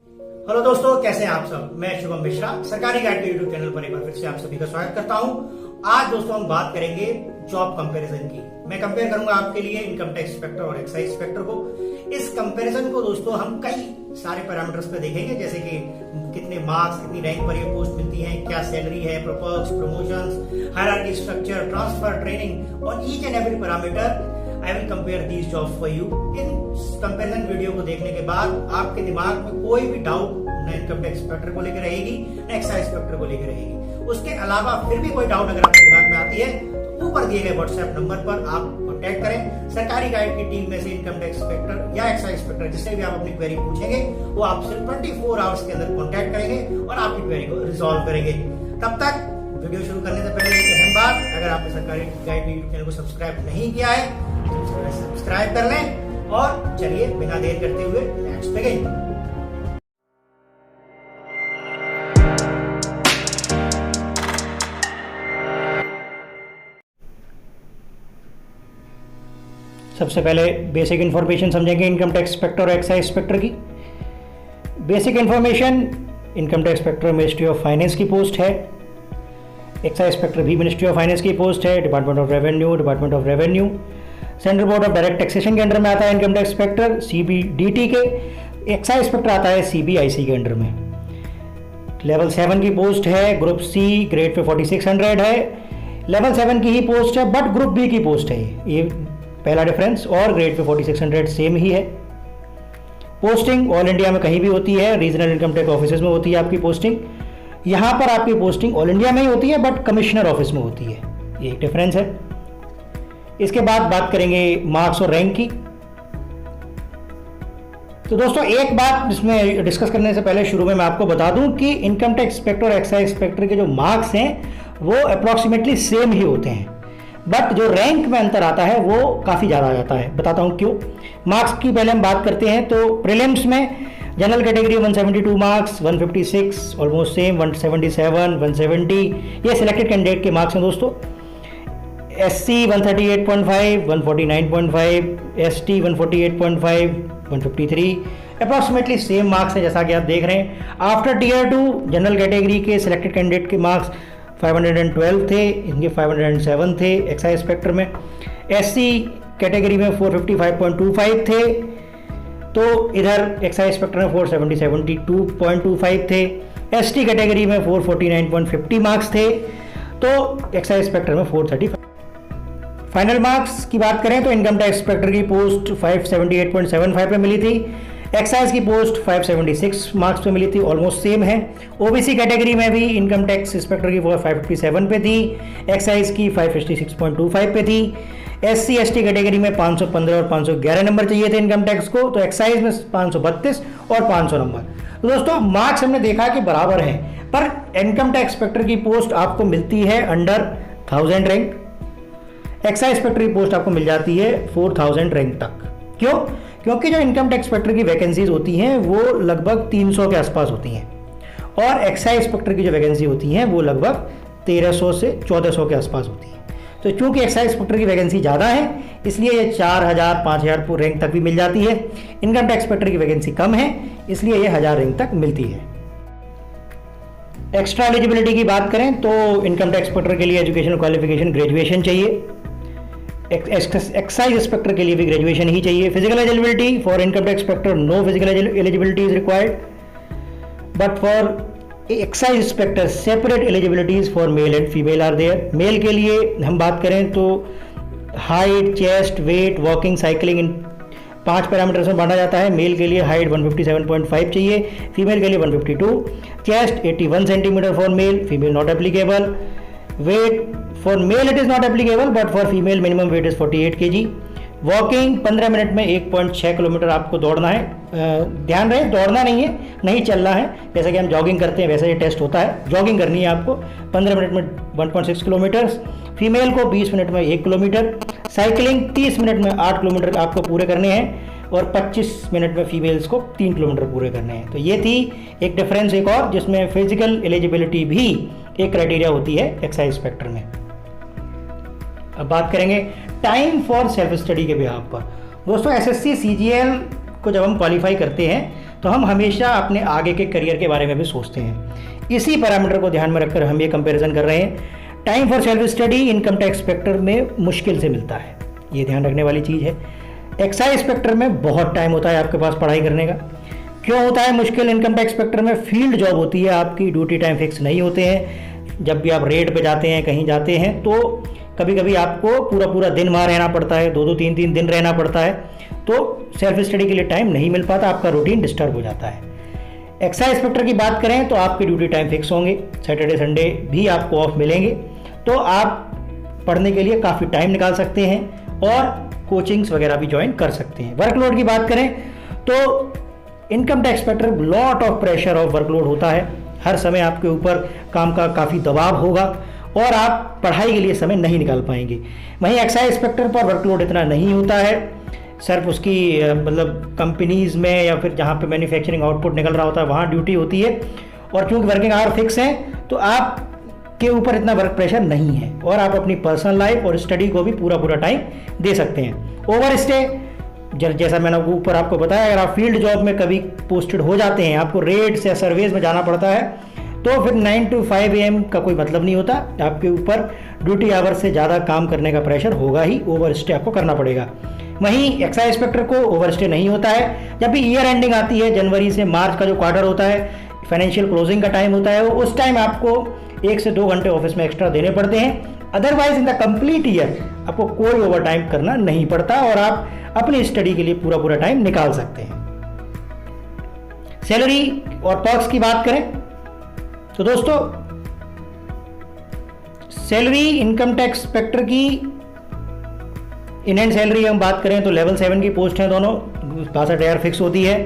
Hello दोस्तों, कैसे हैं आप सब। मैं शुभम मिश्रा सरकारी गाइड के यूट्यूब चैनल पर एक बार फिर से आप सभी का स्वागत करता हूं। आज दोस्तों हम बात करेंगे जॉब कंपैरिजन की। मैं कंपेयर करूंगा आपके लिए इनकम टैक्स इंस्पेक्टर और एक्साइज इंस्पेक्टर को। इस कंपैरिजन को दोस्तों हम कई सारे पैरामीटर्स पे देखेंगे, जैसे कि कितने मार्क्स, कितनी रैंक पर ये पोस्ट मिलती है, क्या सैलरी है, propose, promotions, hierarchy structure, transfer, training और each and every parameter I will compare these jobs for you। इन कंपेरिजन वीडियो को देखने के बाद आपके दिमाग में कोई भी डाउट न इनकम टैक्स इंस्पेक्टर को लेकर रहेगी न एक्साइज इंस्पेक्टर को लेकर रहेगी। उसके अलावा फिर भी कोई डाउट अगर आपके दिमाग में आती है तो ऊपर दिए गए व्हाट्सएप नंबर पर आप कॉन्टैक्ट करें। सरकारी गाइड की टीम में से इनकम टैक्स इंस्पेक्टर या एक्साइज इंस्पेक्टर जिससे भी आप अपनी क्वेरी पूछेंगे वो आपसे 24 आवर्स के अंदर कॉन्टैक्ट करेंगे और आपकी क्वेरी को रिजॉल्व करेंगे। तब तक वीडियो शुरू करने से पहले एक अहम बात, अगर आपने सरकारी गाइड यूट्यूब चैनल को सब्सक्राइब नहीं किया है तो सब्सक्राइब कर लें और चलिए बिना देर करते हुए लेट्स बिगिन। सबसे पहले बेसिक इन्फॉर्मेशन समझेंगे इनकम टैक्स इंस्पेक्टर और एक्साइज इंस्पेक्टर की। Basic information, income tax inspector ministry of finance की पोस्ट है, एक्साइज इंस्पेक्टर भी मिनिस्ट्री ऑफ फाइनेंस की पोस्ट है। Department of revenue central board of direct taxation के अंडर में आता है इनकम टैक्स इंस्पेक्टर। CBDT के एक्साइज इंस्पेक्टर आता है CBIC के अंडर में। लेवल 7 की पोस्ट है, ग्रुप C ग्रेड पे 4600 है। लेवल 7 की ही पोस्ट है बट ग्रुप B की पोस्ट है, ये पहला डिफरेंस। और ग्रेड पे 4600 सेम ही है। पोस्टिंग ऑल इंडिया में कहीं भी होती है, रीजनल इनकम टैक्स ऑफिस में होती है आपकी पोस्टिंग। यहाँ पर आपकी पोस्टिंग ऑल इंडिया में ही होती है बट कमिश्नर ऑफिस में होती है, ये एक डिफरेंस है। इसके बाद बात करेंगे मार्क्स और रैंक की। तो दोस्तों एक बात इसमें डिस्कस करने से पहले शुरू में मैं आपको बता दूं कि इनकम टैक्स इंस्पेक्टर और एक्साइज इंस्पेक्टर के जो मार्क्स हैं वो अप्रॉक्सीमेटली सेम ही होते हैं, बट जो रैंक में अंतर आता है वो काफ़ी ज़्यादा आ जाता है। बताता हूँ क्यों। मार्क्स की पहले हम बात करते हैं तो प्रीलिम्स में general category 172 marks, 156 almost same, 177, 170 ये सिलेक्टेड कैंडिडेट के मार्क्स हैं दोस्तों। SC 138.5, 149.5, ST 148.5, 153 approximately same marks है जैसा कि आप देख रहे हैं। आफ्टर टीयर 2 जनरल कैटेगरी के सिलेक्टेड कैंडिडेट के मार्क्स 512 थे, इनके 507 थे एक्साइज इंस्पेक्टर में। SC कैटेगरी में 455.25 थे, तो इधर एक्साइज इंस्पेक्टर में 472.25 थे। ST कैटेगरी में 449.50 मार्क्स थे, तो एक्साइज इंस्पेक्टर में 435। फाइनल मार्क्स की बात करें तो इनकम टैक्स इंस्पेक्टर की पोस्ट 578.75 पे मिली थी, एक्साइज की पोस्ट 576 मार्क्स पे मिली थी, ऑलमोस्ट सेम है। OBC कैटेगरी में भी इनकम टैक्स इंस्पेक्टर की पोस्ट 557 पे थी, एक्साइज की 556.25 पे थी। SC ST कैटेगरी में 515 और 511 नंबर चाहिए थे इनकम टैक्स को, तो एक्साइज में 532 और 500 नंबर। तो दोस्तों मार्क्स हमने देखा कि बराबर हैं, पर इनकम टैक्स इंस्पेक्टर की पोस्ट आपको मिलती है अंडर 1000 रैंक, एक्साइज इंस्पेक्टर की पोस्ट आपको मिल जाती है 4000 रैंक तक। क्यों? क्योंकि जो इनकम टैक्स इंस्पेक्टर की वैकेंसीज होती हैं वो लगभग 300 के आसपास होती हैं और एक्साइज इंस्पेक्टर की जो वैकेंसी होती हैं वो लगभग 1300 से 1400 के आसपास होती है। तो चूंकि एक्साइज इंस्पेक्टर की वैकेंसी ज़्यादा है इसलिए ये 4000 5000 रैंक तक भी मिल जाती है। इनकम टैक्स इंस्पेक्टर की वैकेंसी कम है इसलिए ये 1000 रैंक तक मिलती है। एक्स्ट्रा एलिजिबिलिटी की बात करें तो इनकम टैक्स इंस्पेक्टर के लिए एजुकेशनल क्वालिफिकेशन ग्रेजुएशन चाहिए, एक्साइज इंस्पेक्टर के लिए भी ग्रेजुएशन ही चाहिए। Physical eligibility for income tax inspector no physical eligibility is required, but for excise inspector separate eligibilities for male and female are there. Male के लिए हम बात करें तो height, chest, weight, walking, cycling इन 5 पैरामीटर्स में बांटा जाता है। मेल के लिए हाइट 157.5 चाहिए, फीमेल के लिए 152, chest 81 centimetre for male, female not applicable. Weight for male it is not applicable but for female minimum weight is 48 kg। Walking 15 minute में 1.6 किलोमीटर आपको दौड़ना है। ध्यान रहे दौड़ना नहीं है, नहीं चलना है, जैसे कि हम जॉगिंग करते हैं वैसे ये टेस्ट होता है। जॉगिंग करनी है आपको 15 मिनट में 1.6 किलोमीटर, फीमेल को 20 मिनट में 1 किलोमीटर, साइकिलिंग 30 मिनट में 8 किलोमीटर आपको पूरे करने हैं और 25 मिनट में फीमेल्स को 3 किलोमीटर पूरे करने हैं। तो ये थी एक डिफरेंस एक और, जिसमें फिजिकल एलिजिबिलिटी भी एक क्राइटेरिया होती है एक्साइज इंस्पेक्टर में। अब बात करेंगे टाइम फॉर सेल्फ स्टडी के बिहाफ पर। दोस्तों एसएससी सीजीएल को जब हम क्वालिफाई करते हैं तो हम हमेशा अपने आगे के करियर के बारे में भी सोचते हैं। इसी पैरामीटर को ध्यान में रखकर हम ये कंपैरिजन कर रहे हैं। Time for self study income tax inspector में मुश्किल से मिलता है, ये ध्यान रखने वाली चीज़ है। एक्साइज इंस्पेक्टर में बहुत टाइम होता है आपके पास पढ़ाई करने का। क्यों होता है मुश्किल? इनकम टैक्स इंस्पेक्टर में फील्ड जॉब होती है, आपकी ड्यूटी टाइम फिक्स नहीं होते हैं। जब भी आप रेड पे जाते हैं, कहीं जाते हैं, तो कभी कभी आपको पूरा पूरा दिन वहाँ रहना पड़ता है, 2-2 3-3 दिन रहना पड़ता है, तो सेल्फ स्टडी के लिए टाइम नहीं मिल पाता, आपका रूटीन डिस्टर्ब हो जाता है। एक्साइज इंस्पेक्टर की बात करें तो आपकी ड्यूटी टाइम फिक्स होंगे, सैटरडे संडे भी आपको ऑफ मिलेंगे, तो आप पढ़ने के लिए काफ़ी टाइम निकाल सकते हैं और कोचिंग्स वगैरह भी ज्वाइन कर सकते हैं। वर्कलोड की बात करें तो income tax inspector lot of pressure of workload होता है, हर समय आपके ऊपर काम का काफ़ी दबाव होगा और आप पढ़ाई के लिए समय नहीं निकाल पाएंगे। वहीं एक्साइज इंस्पेक्टर पर वर्कलोड इतना नहीं होता है, सिर्फ उसकी मतलब कंपनीज़ में या फिर जहाँ पे मैन्युफैक्चरिंग आउटपुट निकल रहा होता है वहाँ ड्यूटी होती है, और क्योंकि वर्किंग आवर फिक्स हैं तो आप के ऊपर इतना वर्क प्रेशर नहीं है और आप अपनी पर्सनल लाइफ और स्टडी को भी पूरा पूरा टाइम दे सकते हैं। ओवर स्टे, जैसा मैंने ऊपर आपको बताया, अगर आप फील्ड जॉब में कभी पोस्टेड हो जाते हैं, आपको रेड्स या सर्वेज में जाना पड़ता है, तो फिर 9 to 5 AM का कोई मतलब नहीं होता, आपके ऊपर ड्यूटी आवर से ज़्यादा काम करने का प्रेशर होगा ही, ओवर स्टे आपको करना पड़ेगा। वहीं एक्साइज इंस्पेक्टर को ओवर स्टे नहीं होता है। जब भी ईयर एंडिंग आती है, जनवरी से मार्च का जो क्वार्टर होता है, फाइनेंशियल क्लोजिंग का टाइम होता है, उस टाइम आपको 1 से 2 घंटे ऑफिस में एक्स्ट्रा देने पड़ते हैं। Otherwise in the complete year आपको कोई ओवर टाइम करना नहीं पड़ता और आप अपनी स्टडी के लिए पूरा पूरा टाइम निकाल सकते हैं। सैलरी और पर्क्स की बात करें तो दोस्तों, सैलरी इनकम टैक्स इंस्पेक्टर की इन हैंड सैलरी हम बात करें तो लेवल 7 की पोस्ट है, दोनों 62,000 फिक्स होती है।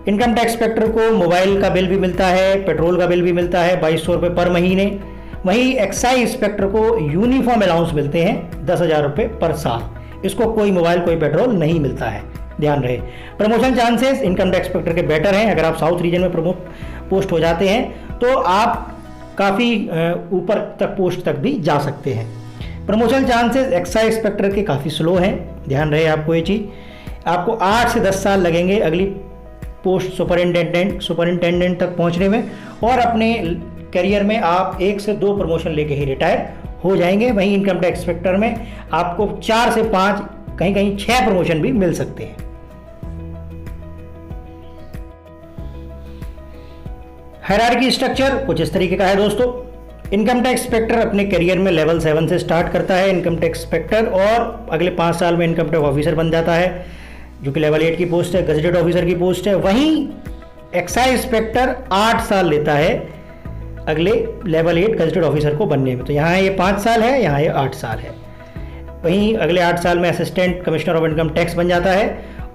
इनकम टैक्स इंस्पेक्टर को मोबाइल का बिल भी मिलता है, पेट्रोल का बिल भी मिलता है, 2200 रुपये पर महीने। वहीं एक्साइज इंस्पेक्टर को यूनिफॉर्म अलाउंस मिलते हैं 10,000 रुपये पर साल, इसको कोई मोबाइल कोई पेट्रोल नहीं मिलता है, ध्यान रहे। Promotion chances income tax inspector के बेटर हैं, अगर आप साउथ रीजन में पोस्ट हो जाते हैं तो आप काफ़ी ऊपर तक पोस्ट तक भी जा सकते हैं। प्रमोशन चांसेस एक्साइज इंस्पेक्टर के काफ़ी स्लो हैं, ध्यान रहे आपको ये चीज़। आपको 8 से 10 साल लगेंगे अगली पोस्ट सुपरिंटेंडेंट तक पहुंचने में, और अपने करियर में आप 1 से 2 प्रमोशन लेके ही रिटायर हो जाएंगे। वहीं इनकम टैक्स इंस्पेक्टर में आपको 4 से 5, कहीं कहीं 6 प्रमोशन भी मिल सकते हैं। हायरार्की स्ट्रक्चर कुछ इस तरीके का है दोस्तों। इनकम टैक्स इंस्पेक्टर अपने करियर में लेवल 7 से स्टार्ट करता है इनकम टैक्स इंस्पेक्टर, और अगले 5 साल में इनकम टैक्स ऑफिसर बन जाता है, जो कि लेवल 8 की पोस्ट है, गजेटेड ऑफिसर की पोस्ट है। वहीं एक्साइज इंस्पेक्टर 8 साल लेता है अगले लेवल 8 गजेटेड ऑफिसर को बनने में, तो यहाँ ये 5 साल है, यहाँ ये 8 साल है। वहीं अगले 8 साल में assistant commissioner of income tax बन जाता है,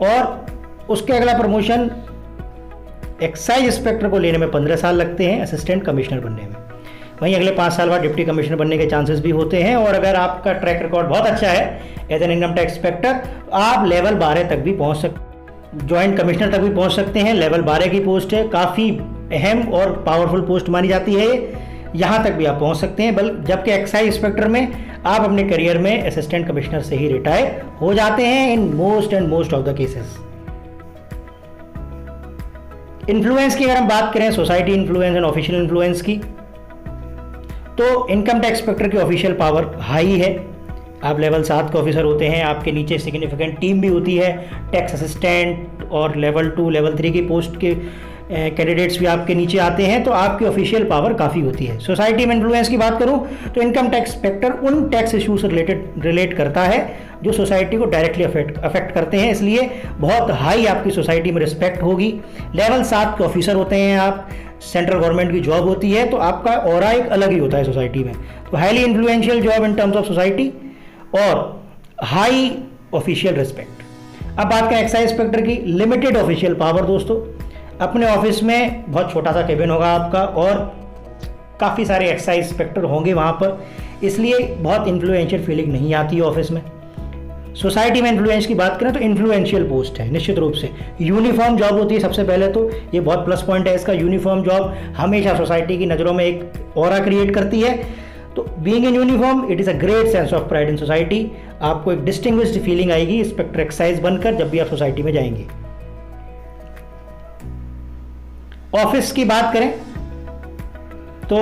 और उसके अगला प्रमोशन एक्साइज इंस्पेक्टर को लेने में 15 साल लगते हैं असिस्टेंट कमिश्नर बनने में। वहीं अगले 5 साल बाद डिप्टी कमिश्नर बनने के चांसेस भी होते हैं, और अगर आपका ट्रैक रिकॉर्ड बहुत अच्छा है as an income tax inspector, आप लेवल 12 तक भी पहुंच सकते, ज्वाइंट कमिश्नर तक भी पहुंच सकते हैं। लेवल 12 की पोस्ट है, काफ़ी अहम और पावरफुल पोस्ट मानी जाती है, यहाँ तक भी आप पहुंच सकते हैं। जबकि एक्साइज इंस्पेक्टर में आप अपने करियर में असिस्टेंट कमिश्नर से ही रिटायर हो जाते हैं in most of the cases. Influence की अगर हम बात करें, society influence and official influence की, तो इनकम टैक्स इंस्पेक्टर की ऑफिशियल पावर हाई है। आप लेवल 7 के ऑफिसर होते हैं, आपके नीचे सिग्निफिकेंट टीम भी होती है, टैक्स असिस्टेंट और लेवल 2 लेवल 3 की पोस्ट के कैंडिडेट्स भी आपके नीचे आते हैं, तो आपकी ऑफिशियल पावर काफ़ी होती है। सोसाइटी में इन्फ्लुएंस की बात करूं तो इनकम टैक्स इंस्पेक्टर उन टैक्स इशू से रिलेट करता है जो सोसाइटी को डायरेक्टली अफेक्ट करते हैं, इसलिए बहुत हाई आपकी सोसाइटी में रिस्पेक्ट होगी। लेवल 7 के ऑफिसर होते हैं आप, सेंट्रल गवर्नमेंट की जॉब होती है, तो आपका ऑरा एक अलग ही होता है सोसाइटी में। तो highly influential job in terms of society और हाई ऑफिशियल रिस्पेक्ट। अब बात करें एक्साइज इंस्पेक्टर की, लिमिटेड ऑफिशियल पावर दोस्तों। अपने ऑफिस में बहुत छोटा सा केबिन होगा आपका, और काफ़ी सारे एक्साइज इंस्पेक्टर होंगे वहाँ पर, इसलिए बहुत इन्फ्लुएंशियल फीलिंग नहीं आती है ऑफिस में। सोसाइटी में इन्फ्लुएंस की बात करें तो इन्फ्लुएंशियल पोस्ट है निश्चित रूप से। यूनिफॉर्म जॉब होती है सबसे पहले, तो ये बहुत प्लस पॉइंट है इसका। यूनिफॉर्म जॉब हमेशा सोसाइटी की नज़रों में एक ऑरा क्रिएट करती है, तो being in uniform it is a great sense of pride in society. आपको एक डिस्टिंग्विश्ड फीलिंग आएगी इंस्पेक्टर एक्साइज बनकर जब भी आप सोसाइटी में जाएंगे। ऑफिस की बात करें तो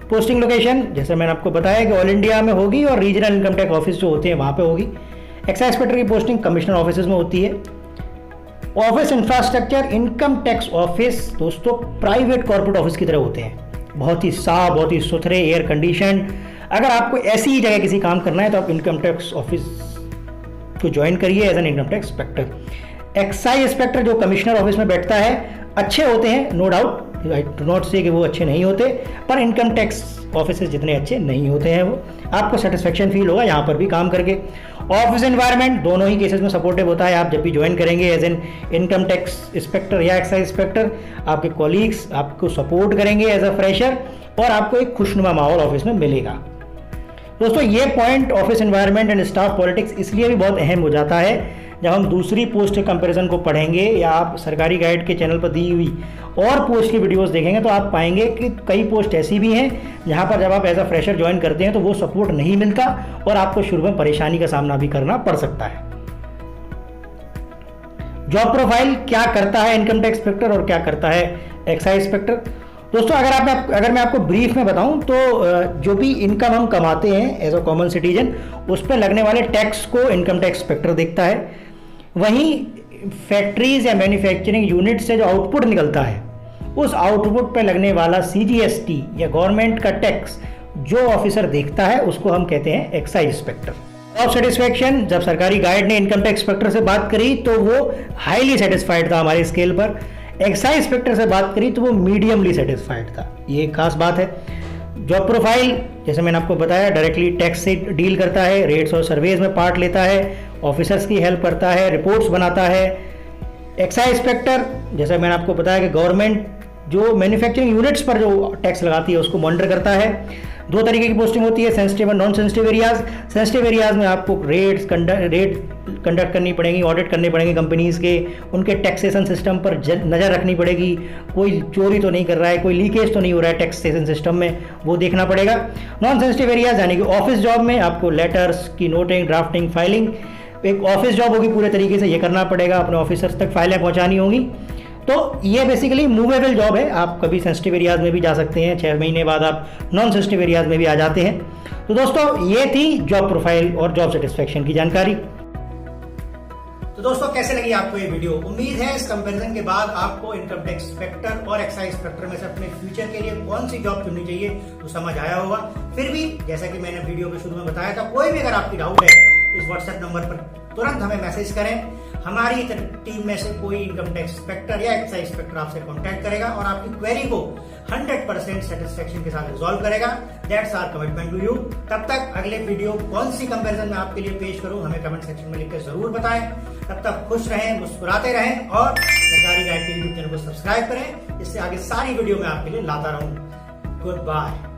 पोस्टिंग लोकेशन जैसे मैंने आपको बताया कि ऑल इंडिया में होगी और रीजनल इनकम टैक्स ऑफिस जो होते हैं वहाँ पे होगी। एक्साइज इंस्पेक्टर की पोस्टिंग कमिश्नर ऑफिस में होती है। Office infrastructure income tax office दोस्तों प्राइवेट कॉर्पोरेट ऑफिस की तरह होते हैं, बहुत ही साफ, बहुत ही सुथरे, एयर कंडीशन। अगर आपको ऐसी ही जगह किसी काम करना है तो आप इनकम टैक्स ऑफिस को ज्वाइन करिए as an income tax inspector. Excise inspector जो कमिश्नर ऑफिस में बैठता है अच्छे होते हैं, no doubt, I do not say कि वो अच्छे नहीं होते, पर इनकम टैक्स ऑफिस जितने अच्छे नहीं होते हैं वो। आपको सेटिस्फेक्शन फील होगा यहाँ पर भी काम करके। ऑफिस एनवायरनमेंट दोनों ही केसेस में सपोर्टिव होता है। आप जब भी ज्वाइन करेंगे as an income tax inspector या एक्साइज इंस्पेक्टर, आपके कॉलीग्स आपको सपोर्ट करेंगे एज अ फ्रेशर और आपको एक खुशनुमा माहौल ऑफिस में मिलेगा। दोस्तों ये point office environment and staff politics इसलिए भी बहुत अहम हो जाता है जब हम दूसरी पोस्ट के कंपैरिजन को पढ़ेंगे या आप सरकारी गाइड के चैनल पर दी हुई और पोस्ट की वीडियोस देखेंगे तो आप पाएंगे कि कई पोस्ट ऐसी भी हैं जहां पर जब आप एज अ फ्रेशर ज्वाइन करते हैं तो वो सपोर्ट नहीं मिलता और आपको शुरू में परेशानी का सामना भी करना पड़ सकता है। जॉब प्रोफाइल क्या करता है इनकम टैक्स इंस्पेक्टर और क्या करता है एक्साइज इंस्पेक्टर। दोस्तों अगर मैं आपको ब्रीफ में बताऊं तो जो भी इनकम हम कमाते हैं एज अ कॉमन सिटीजन उस पर लगने वाले टैक्स को इनकम टैक्स इंस्पेक्टर देखता है। वहीं फैक्ट्रीज या मैन्युफैक्चरिंग यूनिट से जो आउटपुट निकलता है उस आउटपुट पर लगने वाला CGST या गवर्नमेंट का टैक्स जो ऑफिसर देखता है उसको हम कहते हैं एक्साइज इंस्पेक्टर। जॉब सेटिस्फैक्शन, जब सरकारी गाइड ने इनकम टैक्स इंस्पेक्टर से बात करी तो वो हाईली सेटिस्फाइड था हमारे स्केल पर। एक्साइज इंस्पेक्टर से बात करी तो वो मीडियमली सेटिस्फाइड था। ये एक खास बात है। जॉब प्रोफाइल जैसे मैंने आपको बताया डायरेक्टली टैक्स से डील करता है, रेट्स और सर्वेज में पार्ट लेता है, ऑफिसर्स की हेल्प करता है, रिपोर्ट्स बनाता है। एक्साइज इंस्पेक्टर जैसे मैंने आपको बताया कि गवर्नमेंट जो मैन्युफैक्चरिंग यूनिट्स पर जो टैक्स लगाती है उसको मॉनिटर करता है। दो तरीके की पोस्टिंग होती है, सेंसिटिव और non sensitive areas. Sensitive areas में आपको रेट कंडक्ट करनी पड़ेगी, ऑडिट करनी पड़ेंगी कंपनीज के, उनके टैक्सेशन सिस्टम पर नज़र रखनी पड़ेगी, कोई चोरी तो नहीं कर रहा है, कोई लीकेज तो नहीं हो रहा है टैक्सेशन सिस्टम में, वो देखना पड़ेगा। नॉन सेंसिटिव एरियाज यानी कि ऑफिस जॉब में आपको लेटर्स की नोटिंग, ड्राफ्टिंग, फाइलिंग, एक ऑफिस जॉब होगी पूरे तरीके से ये करना पड़ेगा, अपने ऑफिसर्स तक फाइलें पहुँचानी होंगी। तो ये बेसिकली मूवेबल जॉब है, आप कभी सेंसिटिव एरियाज में भी जा सकते हैं, 6 महीने बाद आप नॉन सेंसिटिव एरियाज में भी आ जाते हैं। तो दोस्तों ये थी जॉब प्रोफाइल और जॉब सेटिस्फैक्शन की जानकारी। तो दोस्तों कैसे लगी आपको ये वीडियो? उम्मीद है इस कंपैरिजन के बाद आपको इनकम टैक्स इंस्पेक्टर और एक्साइज इंस्पेक्टर में से अपने फ्यूचर के लिए कौन सी जॉब चुननी चाहिए तो समझ आया होगा। फिर भी जैसा कि मैंने वीडियो के शुरू में बताया था, कोई भी अगर आपकी डाउट है इस व्हाट्सएप नंबर पर तुरंत हमें मैसेज करें। हमारी टीम में से कोई इनकम टैक्स इंस्पेक्टर या एक्साइज इंस्पेक्टर आपसे कांटेक्ट करेगा और आपकी क्वेरी को 100% सेटिस्फेक्शन के साथ रिजॉल्व करेगा। That's our commitment to you. तब तक अगले वीडियो कौन सी कंपैरिजन में आपके लिए पेश करूं हमें कमेंट सेक्शन में लिखकर जरूर बताएं। तब तक खुश रहें, मुस्कुराते रहें और सरकारी गाइड के यूट्यूब चैनल को सब्सक्राइब करें। इससे आगे सारी वीडियो मैं आपके लिए लाता रहूं। Good bye.